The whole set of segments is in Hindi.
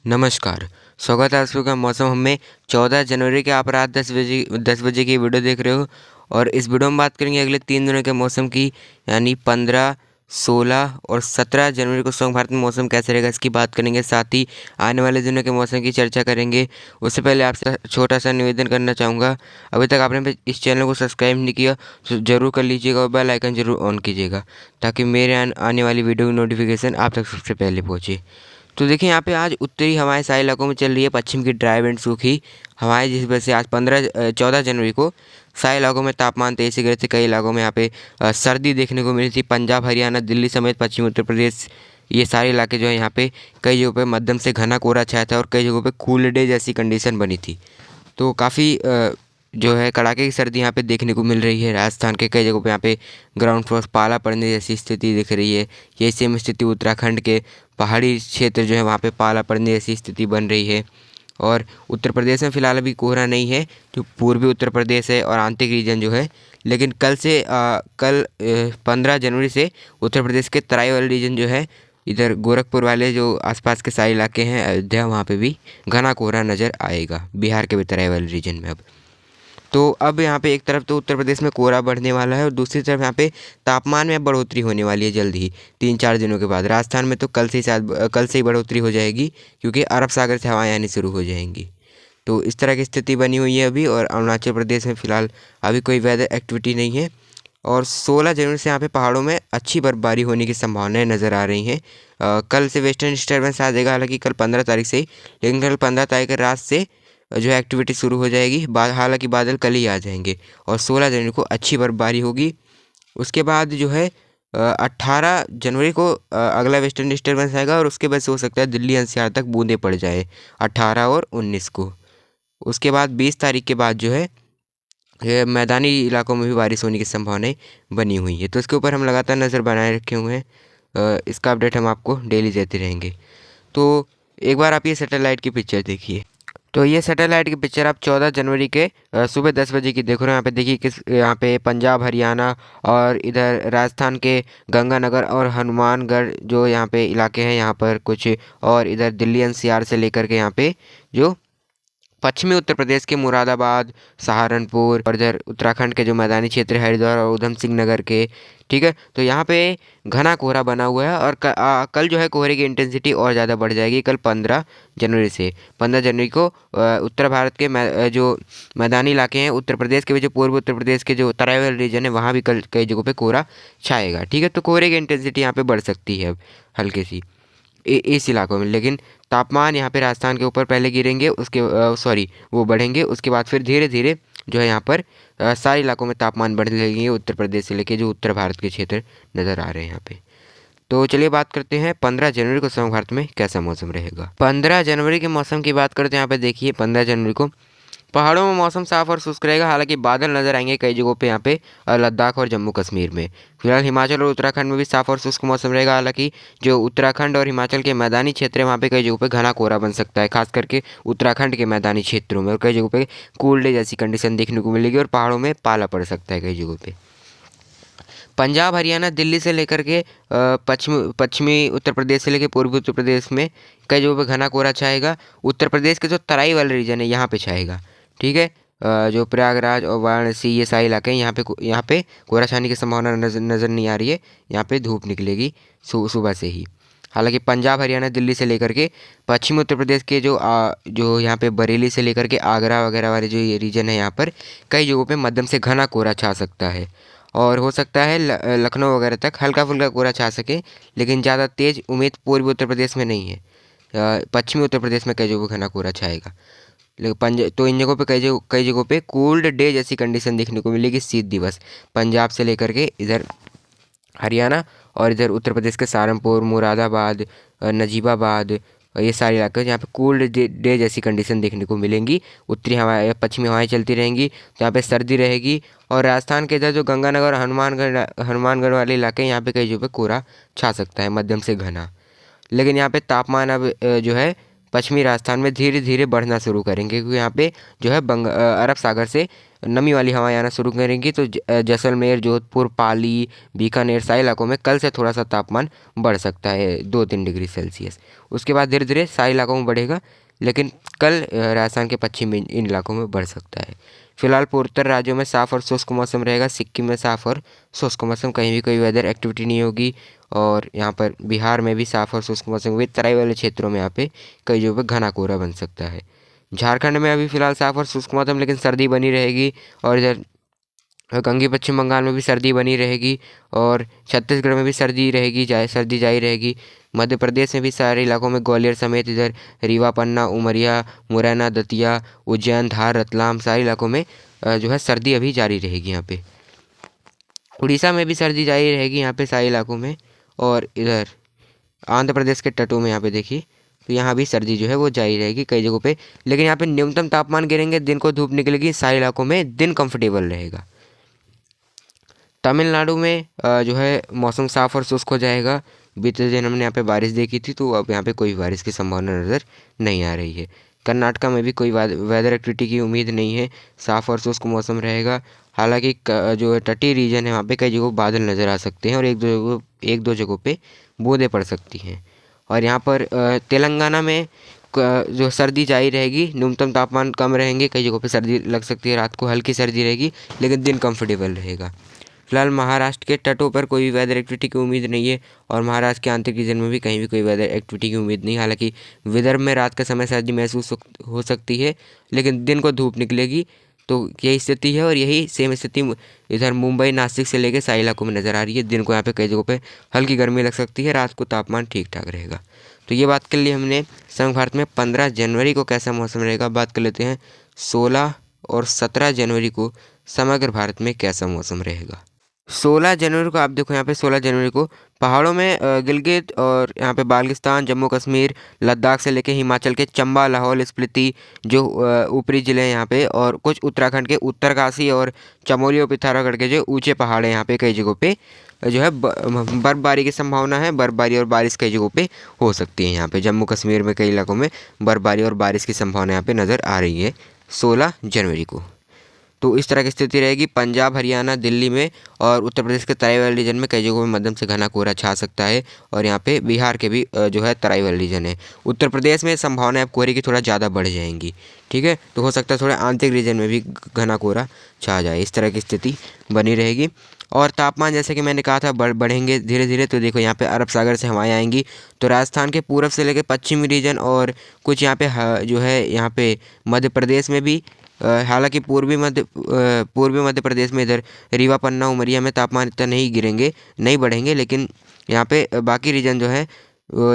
नमस्कार। स्वागत है आप सभी का मौसम हमें 14 जनवरी के आप रात 10 बजे की वीडियो देख रहे हो। और इस वीडियो में बात करेंगे अगले 3 दिनों के मौसम की, यानी 15, 16 और 17 जनवरी को स्वयं भारत में मौसम कैसे रहेगा इसकी बात करेंगे। साथ ही आने वाले दिनों के मौसम की चर्चा करेंगे। उससे पहले आपसे छोटा सा निवेदन करना चाहूँगा, अभी तक आपने इस चैनल को सब्सक्राइब नहीं किया तो ज़रूर कर लीजिएगा और बेल आइकन ज़रूर ऑन कीजिएगा, ताकि मेरे आने वाली वीडियो की नोटिफिकेशन आप तक सबसे पहले पहुँचे। तो देखिए, यहाँ पे आज उत्तरी हवाएं सारे इलाकों में चल रही है, पश्चिम की ड्राई एंड सूखी हवाएं, जिस वजह से आज 14 जनवरी को सारे इलाकों में तापमान तेज़ी से गिरे थे। कई इलाकों में यहाँ पे सर्दी देखने को मिली थी। पंजाब, हरियाणा, दिल्ली समेत पश्चिमी उत्तर प्रदेश, ये सारे इलाके जो है यहाँ पे कई जगहों पे मध्यम से घना कोहरा छाया था और कई जगहों पे कूल डे जैसी कंडीशन बनी थी। तो काफ़ी जो है कड़ाके की सर्दी यहाँ पे देखने को मिल रही है। राजस्थान के कई जगहों पे यहाँ पे ग्राउंड फ्लोर पाला पड़ने जैसी स्थिति दिख रही है। यही सेम स्थिति उत्तराखंड के पहाड़ी क्षेत्र जो है वहाँ पे पाला पड़ने जैसी स्थिति बन रही है। और उत्तर प्रदेश में फ़िलहाल अभी कोहरा नहीं है, जो पूर्वी उत्तर प्रदेश है और आंतरिक रीजन जो है। लेकिन कल 15 जनवरी से उत्तर प्रदेश के तराई वाले रीजन जो है, इधर गोरखपुर वाले जो आसपास के सारे इलाके हैं, अयोध्या, वहाँ पे भी घना कोहरा नज़र आएगा, बिहार के भी तराई वाले रीजन में। अब यहाँ पे एक तरफ तो उत्तर प्रदेश में कोहरा बढ़ने वाला है और दूसरी तरफ यहाँ पे तापमान में बढ़ोतरी होने वाली है जल्द ही, 3-4 दिनों के बाद। राजस्थान में तो कल से ही बढ़ोतरी हो जाएगी, क्योंकि अरब सागर से हवाएं आनी शुरू हो जाएंगी। तो इस तरह की स्थिति बनी हुई है अभी। और अरुणाचल प्रदेश में फ़िलहाल अभी कोई वेदर एक्टिविटी नहीं है। और 16 जनवरी से यहाँ पे पहाड़ों में अच्छी बर्फबारी होने की संभावनाएं नज़र आ रही हैं। कल से वेस्टर्न डिस्टर्बेंस आ जाएगा, हालांकि कल 15 तारीख से ही, लेकिन कल 15 तारीख की रात से जो है एक्टिविटी शुरू हो जाएगी। हालांकि बादल कल ही आ जाएंगे और 16 जनवरी को अच्छी बर्फबारी होगी। उसके बाद जो है 18 जनवरी को अगला वेस्टर्न डिस्टर्बेंस आएगा और उसके बाद से हो सकता है दिल्ली एनसीआर तक बूंदे पड़ जाए 18 और 19 को। उसके बाद 20 तारीख के बाद जो है ये मैदानी इलाकों में भी बारिश होने की संभावनाएं बनी हुई है। तो इसके ऊपर हम लगातार नज़र बनाए रखे हुए हैं। इसका अपडेट हम आपको डेली देते रहेंगे। तो एक बार आप ये सैटेलाइट की पिक्चर देखिए। तो ये सैटेलाइट की पिक्चर आप 14 जनवरी के सुबह 10 बजे की देख रहे हो। यहाँ पे देखिए यहाँ पे पंजाब, हरियाणा और इधर राजस्थान के गंगानगर और हनुमानगढ़ जो यहाँ पे इलाके हैं, यहाँ पर कुछ, और इधर दिल्ली एनसीआर से लेकर के यहाँ पे जो पश्चिमी उत्तर प्रदेश के मुरादाबाद, सहारनपुर और इधर उत्तराखंड के जो मैदानी क्षेत्र है, हरिद्वार और उधम सिंह नगर के, ठीक है। तो यहाँ पे घना कोहरा बना हुआ है और कल जो है कोहरे की इंटेंसिटी और ज़्यादा बढ़ जाएगी। कल 15 जनवरी से 15 जनवरी को उत्तर भारत के जो मैदानी इलाके हैं, उत्तर प्रदेश के भी जो पूर्व उत्तर प्रदेश के जो तराई वाले रीजन है, वहाँ भी कल कई जगहों पे कोहरा छाएगा, ठीक है। तो कोहरे की इंटेंसिटी यहाँ पे बढ़ सकती है हल्की सी इस इलाकों में। लेकिन तापमान यहाँ पे राजस्थान के ऊपर पहले गिरेंगे, उसके वो बढ़ेंगे। उसके बाद फिर धीरे धीरे जो है यहाँ पर सारे इलाकों में तापमान बढ़ने लगेंगे, उत्तर प्रदेश से लेके जो उत्तर भारत के क्षेत्र नज़र आ रहे हैं यहाँ पे। तो चलिए बात करते हैं 15 जनवरी को स्वयं भारत में कैसा मौसम रहेगा। 15 जनवरी के मौसम की बात करते हैं। यहाँ पे देखिए 15 जनवरी को पहाड़ों में मौसम साफ और शुष्क रहेगा, हालांकि बादल नजर आएंगे कई जगहों पे यहाँ पे लद्दाख और जम्मू कश्मीर में। फिलहाल हिमाचल और उत्तराखंड में भी साफ और शुष्क मौसम रहेगा, हालांकि जो उत्तराखंड और हिमाचल के मैदानी क्षेत्र है वहाँ पे कई जगहों पे घना कोहरा बन सकता है, खास करके उत्तराखंड के मैदानी क्षेत्रों में। और कई जगहों पे कूल डे जैसी कंडीशन देखने को मिलेगी और पहाड़ों में पाला पड़ सकता है कई जगहों पे। पंजाब, हरियाणा, दिल्ली से लेकर के पश्चिमी उत्तर प्रदेश से लेकर पूर्वी उत्तर प्रदेश में कई जगहों पे घना कोहरा छाएगा। उत्तर प्रदेश के जो तराई वाले रीजन है यहाँ पे छाएगा, ठीक है। जो प्रयागराज और वाराणसी, ये सारे इलाके हैं, यहाँ पे कोहरा छाने की संभावना नज़र नहीं आ रही है। यहाँ पे धूप निकलेगी सुबह से ही। हालांकि पंजाब, हरियाणा, दिल्ली से लेकर के पश्चिमी उत्तर प्रदेश के जो यहाँ पे बरेली से लेकर के आगरा वगैरह वाले जो ये रीजन है, यहाँ पर कई जगहों पे मध्यम से घना कोहरा छा सकता है। और हो सकता है लखनऊ वगैरह तक हल्का फुल्का कोहरा छा सके, लेकिन ज़्यादा तेज़ उम्मीद पूर्वी उत्तर प्रदेश में नहीं है। पश्चिमी उत्तर प्रदेश में कई जगहों घना कोहरा छाएगा। लेकिन तो इन जगहों पे कई जगहों पे कोल्ड डे जैसी कंडीशन देखने को मिलेगी शीत दिवस। पंजाब से लेकर के इधर हरियाणा और इधर उत्तर प्रदेश के सहारनपुर, मुरादाबाद, नजीबाबाद, ये सारे इलाके जहाँ पे कोल्ड डे जैसी कंडीशन देखने को मिलेंगी। उत्तरी हवाएं या पश्चिमी हवाएं चलती रहेंगी, तो यहाँ पे सर्दी रहेगी। और राजस्थान के इधर जो गंगानगर, हनुमानगढ़ वाले इलाके हैं, यहाँ पे कई जगह पे कोहरा छा सकता है, मध्यम से घना। लेकिन यहाँ पे तापमान अब जो है पश्चिमी राजस्थान में धीरे धीरे बढ़ना शुरू करेंगे, क्योंकि यहाँ पे जो है अरब सागर से नमी वाली हवाएं आना शुरू करेंगी। तो जैसलमेर, जोधपुर, पाली, बीकानेर सारे इलाकों में कल से थोड़ा सा तापमान बढ़ सकता है 2-3 डिग्री सेल्सियस। उसके बाद धीरे धीरे सारे इलाकों में बढ़ेगा, लेकिन कल राजस्थान के पश्चिमी इन इलाकों में बढ़ सकता है। फिलहाल पूर्वोत्तर राज्यों में साफ और शुष्क मौसम रहेगा। सिक्किम में साफ और शुष्क मौसम, कहीं भी कोई वेदर एक्टिविटी नहीं होगी। और यहाँ पर बिहार में भी साफ और शुष्क मौसम हुए। तराई वाले क्षेत्रों में यहाँ पे कई जगह पर घना कोहरा बन सकता है। झारखंड में अभी फिलहाल साफ और शुष्क मौसम, लेकिन सर्दी बनी रहेगी। और इधर गंगे पश्चिम बंगाल में भी सर्दी बनी रहेगी, और छत्तीसगढ़ में भी सर्दी रहेगी, सर्दी जारी रहेगी। मध्य प्रदेश में भी सारे इलाकों में, ग्वालियर समेत इधर रीवा, पन्ना, उमरिया, मुरैना, दतिया, उज्जैन, धार, रतलाम सारे इलाकों में जो है सर्दी अभी जारी रहेगी। यहाँ पे उड़ीसा में भी सर्दी जारी रहेगी यहाँ पे सारे इलाकों में। और इधर आंध्र प्रदेश के तटों में यहाँ पे देखिए, तो यहाँ भी सर्दी जो है वो जारी रहेगी कई जगहों पे। लेकिन यहाँ पे न्यूनतम तापमान गिरेंगे, दिन को धूप निकलेगी, सारे इलाकों में दिन कंफर्टेबल रहेगा। तमिलनाडु में जो है मौसम साफ और शुष्क हो जाएगा। बीते दिन हमने यहाँ पे बारिश देखी थी, तो अब यहाँ पे कोई बारिश की संभावना नज़र नहीं आ रही है। कर्नाटका में भी कोई वेदर एक्टिविटी की उम्मीद नहीं है, साफ और शुष्क मौसम रहेगा। हालांकि जो तटीय रीजन है वहाँ पे कई जगहों बादल नज़र आ सकते हैं, और एक दो जगहों पे बूंदें पड़ सकती हैं। और यहाँ पर तेलंगाना में जो सर्दी जारी रहेगी, न्यूनतम तापमान कम रहेंगे, कई जगहों पे सर्दी लग सकती है, रात को हल्की सर्दी रहेगी, लेकिन दिन कंफर्टेबल रहेगा। फिलहाल महाराष्ट्र के तटों पर कोई वेदर एक्टिविटी की उम्मीद नहीं है, और महाराष्ट्र के आंतरिक रीजन में भी कहीं भी कोई वेदर एक्टिविटी की उम्मीद नहीं। हालांकि विदर्भ में रात का समय सर्दी महसूस हो सकती है, लेकिन दिन को धूप निकलेगी। तो यही स्थिति है, और यही सेम स्थिति इधर मुंबई, नासिक से लेकर सारे इलाकों में नज़र आ रही है। दिन को यहाँ पे कई जगहों पे हल्की गर्मी लग सकती है, रात को तापमान ठीक ठाक रहेगा। तो ये बात कर ली हमने समग्र भारत में 15 जनवरी को कैसा मौसम रहेगा। बात कर लेते हैं 16 और 17 जनवरी को समग्र भारत में कैसा मौसम रहेगा। 16 जनवरी को आप देखो, यहाँ पे 16 जनवरी को पहाड़ों में गिलगित और यहाँ पे बाल्टिस्तान, जम्मू कश्मीर, लद्दाख से लेके हिमाचल के चंबा, लाहौल स्पीति जो ऊपरी ज़िले हैं यहाँ पे, और कुछ उत्तराखंड के उत्तरकाशी और चमोली और पिथौरागढ़ के जो ऊंचे पहाड़ हैं यहाँ पे कई जगहों पे जो है बर्फबारी की संभावना है। बर्फबारी और बारिश कई जगहों पे हो सकती है। यहाँ पे जम्मू कश्मीर में कई इलाकों में बर्फबारी और बारिश की संभावना यहाँ पे नज़र आ रही है 16 जनवरी को। तो इस तरह की स्थिति रहेगी पंजाब, हरियाणा, दिल्ली में और उत्तर प्रदेश के तराई वाले रीजन में कई जगहों में मध्यम से घना कोहरा छा सकता है। और यहाँ पे बिहार के भी जो है तराई वाले रीजन है। उत्तर प्रदेश में संभावना है कोहरे की थोड़ा ज़्यादा बढ़ जाएंगी। ठीक है, तो हो सकता है थोड़ा आंतरिक रीजन में भी घना कोहरा छा जाए। इस तरह की स्थिति बनी रहेगी। और तापमान जैसे कि मैंने कहा था बढ़ेंगे धीरे धीरे। तो देखो यहाँ पे अरब सागर से हवाएं आएंगी, तो राजस्थान के पूरब से लेकर पश्चिमी रीजन और कुछ यहाँ पे जो है यहाँ पे मध्य प्रदेश में भी, हालांकि पूर्वी मध्य प्रदेश में इधर रीवा, पन्ना, उमरिया में तापमान इतना नहीं गिरेंगे, नहीं बढ़ेंगे। लेकिन यहाँ पे बाकी रीजन जो है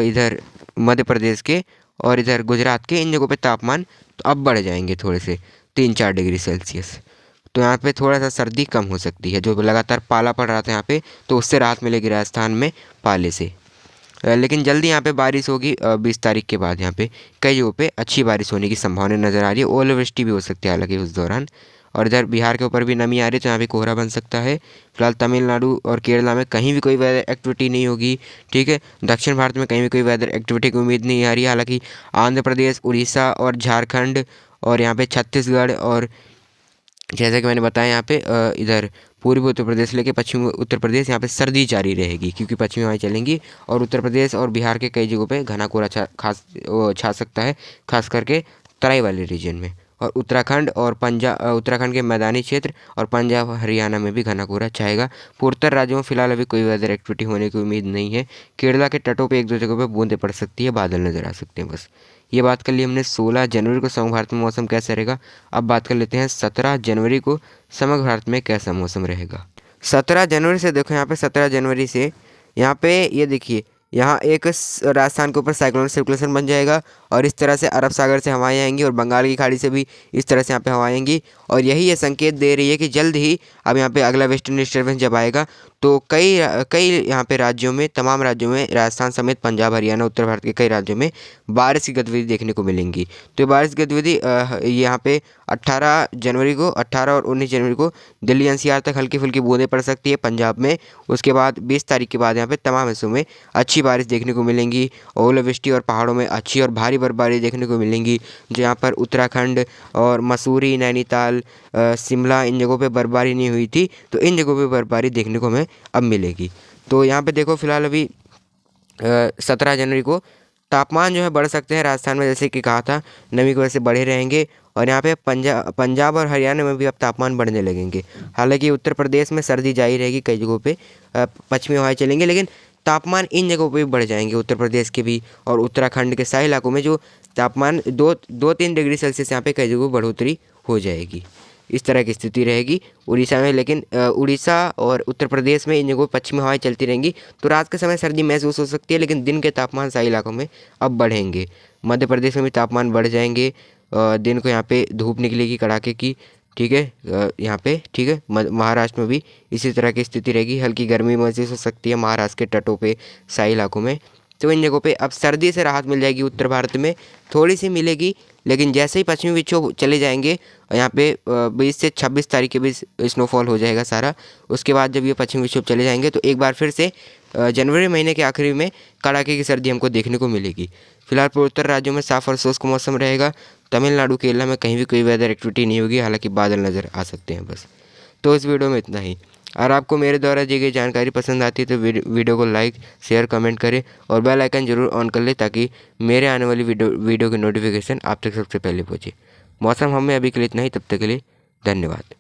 इधर मध्य प्रदेश के और इधर गुजरात के, इन जगहों पे तापमान तो अब बढ़ जाएंगे थोड़े से 3-4 डिग्री सेल्सियस। तो यहाँ पे थोड़ा सा सर्दी कम हो सकती है। जो लगातार पाला पड़ रहा था यहाँ पे, तो उससे राहत मिलेगी राजस्थान में पाले से। लेकिन जल्दी यहाँ पे बारिश होगी 20 तारीख के बाद। यहाँ पे कई जगहों पे अच्छी बारिश होने की संभावना नज़र आ रही है। ओलावृष्टि भी हो सकती है हालांकि उस दौरान। और इधर बिहार के ऊपर भी नमी आ रही है, तो यहाँ पे कोहरा बन सकता है। फिलहाल तमिलनाडु और केरला में कहीं भी कोई वेदर एक्टिविटी नहीं होगी। ठीक है, दक्षिण भारत में कहीं भी कोई वेदर एक्टिविटी की उम्मीद नहीं आ रही है। हालांकि आंध्र प्रदेश, उड़ीसा और झारखंड और यहाँ पे छत्तीसगढ़, और जैसा कि मैंने बताया यहाँ पे इधर पूर्वी उत्तर प्रदेश लेके पश्चिमी उत्तर प्रदेश, यहाँ पे सर्दी जारी रहेगी क्योंकि पश्चिमी हवाएं चलेंगी। और उत्तर प्रदेश और बिहार के कई जगहों पे घना कोहरा छा सकता है, खास करके तराई वाले रीजन में। और उत्तराखंड और उत्तराखंड के मैदानी क्षेत्र और पंजाब, हरियाणा में भी घना कोहरा छाएगा। पूर्वोत्तर राज्यों में फिलहाल अभी कोई वेदर एक्टिविटी होने की उम्मीद नहीं है। केरला के तटों पर 1-2 जगहों पर बूंदें पड़ सकती है, बादल नज़र आ सकते हैं। बस ये बात कर ली हमने 16 जनवरी को समग्र भारत में मौसम कैसा रहेगा। अब बात कर लेते हैं 17 जनवरी को समग्र भारत में कैसा मौसम रहेगा। 17 जनवरी से देखो, यहाँ पे 17 जनवरी से यहाँ पे ये देखिए, यहाँ एक राजस्थान के ऊपर साइक्लोनिक सर्कुलेशन बन जाएगा, और इस तरह से अरब सागर से हवाएं आएंगी और बंगाल की खाड़ी से भी इस तरह से यहाँ पे हवाएं आएंगी। और यही ये संकेत दे रही है कि जल्द ही अब यहाँ पे अगला वेस्टर्न डिस्टर्बेंस जब आएगा, तो कई यहाँ पे राज्यों में, तमाम राज्यों में, राजस्थान समेत पंजाब, हरियाणा, उत्तर भारत के कई राज्यों में बारिश की गतिविधि देखने को मिलेंगी। तो ये बारिश की गतिविधि यहाँ पे 18 जनवरी को, 18 और 19 जनवरी को दिल्ली NCR तक हल्की फुल्की बूंदें पड़ सकती है पंजाब में। उसके बाद 20 तारीख के बाद यहाँ पे तमाम हिस्सों में अच्छी बारिश देखने को मिलेंगी, ओलावृष्टि और पहाड़ों में अच्छी और भारी बर्फबारी देखने को मिलेंगी। जो यहाँ पर उत्तराखंड और मसूरी, नैनीताल, शिमला इन जगहों पे बर्फबारी नहीं हुई थी, तो इन जगहों पे बर्फबारी देखने को हमें अब मिलेगी। तो यहाँ पे देखो फिलहाल अभी 17 जनवरी को तापमान जो है बढ़ सकते हैं राजस्थान में, जैसे कि कहा था, नमी की वजह से बढ़े रहेंगे। और यहाँ पे पंजाब और हरियाणा में भी अब तापमान बढ़ने लगेंगे। हालांकि उत्तर प्रदेश में सर्दी जारी रहेगी, कई जगहों पे पश्चिमी हवाएं चलेंगी, लेकिन तापमान इन जगहों पे भी बढ़ जाएंगे, उत्तर प्रदेश के भी और उत्तराखंड के सारे इलाकों में जो तापमान 2-3 डिग्री सेल्सियस यहाँ पे कई जगहों बढ़ोतरी हो जाएगी। इस तरह की स्थिति रहेगी उड़ीसा में, लेकिन उड़ीसा और उत्तर प्रदेश में इन जगहों पश्चिमी हवाएं चलती रहेंगी, तो रात के समय सर्दी महसूस हो सकती है, लेकिन दिन के तापमान सारे इलाकों में अब बढ़ेंगे। मध्य प्रदेश में भी तापमान बढ़ जाएंगे, दिन को यहाँ पे धूप निकलेगी कड़ाके की, ठीक है, यहाँ पे, ठीक है। महाराष्ट्र में भी इसी तरह की स्थिति रहेगी, हल्की गर्मी महसूस हो सकती है महाराष्ट्र के तटों पे, सारे इलाकों में। तो इन जगहों पे अब सर्दी से राहत मिल जाएगी, उत्तर भारत में थोड़ी सी मिलेगी, लेकिन जैसे ही पश्चिमी विक्षोभ चले जाएंगे, यहाँ पे 20 से 26 तारीख के बीच स्नोफॉल हो जाएगा सारा। उसके बाद जब ये पश्चिमी विक्षोभ चले जाएंगे तो एक बार फिर से जनवरी महीने के आखिरी में कड़ाके की सर्दी हमको देखने को मिलेगी। फिलहाल पूर्वोत्तर राज्यों में साफ और शुष्क मौसम रहेगा। तमिलनाडु, केरला में कहीं भी कोई वेदर एक्टिविटी नहीं होगी, हालांकि बादल नज़र आ सकते हैं बस। तो इस वीडियो में इतना ही। अगर आपको मेरे द्वारा दी गई जानकारी पसंद आती है तो वीडियो को लाइक, शेयर, कमेंट करें और बेल आइकन जरूर ऑन कर लें, ताकि मेरे आने वाली वीडियो की नोटिफिकेशन आप तक सबसे पहले पहुंचे। मौसम हमें अभी के लिए इतना ही, तब तक के लिए धन्यवाद।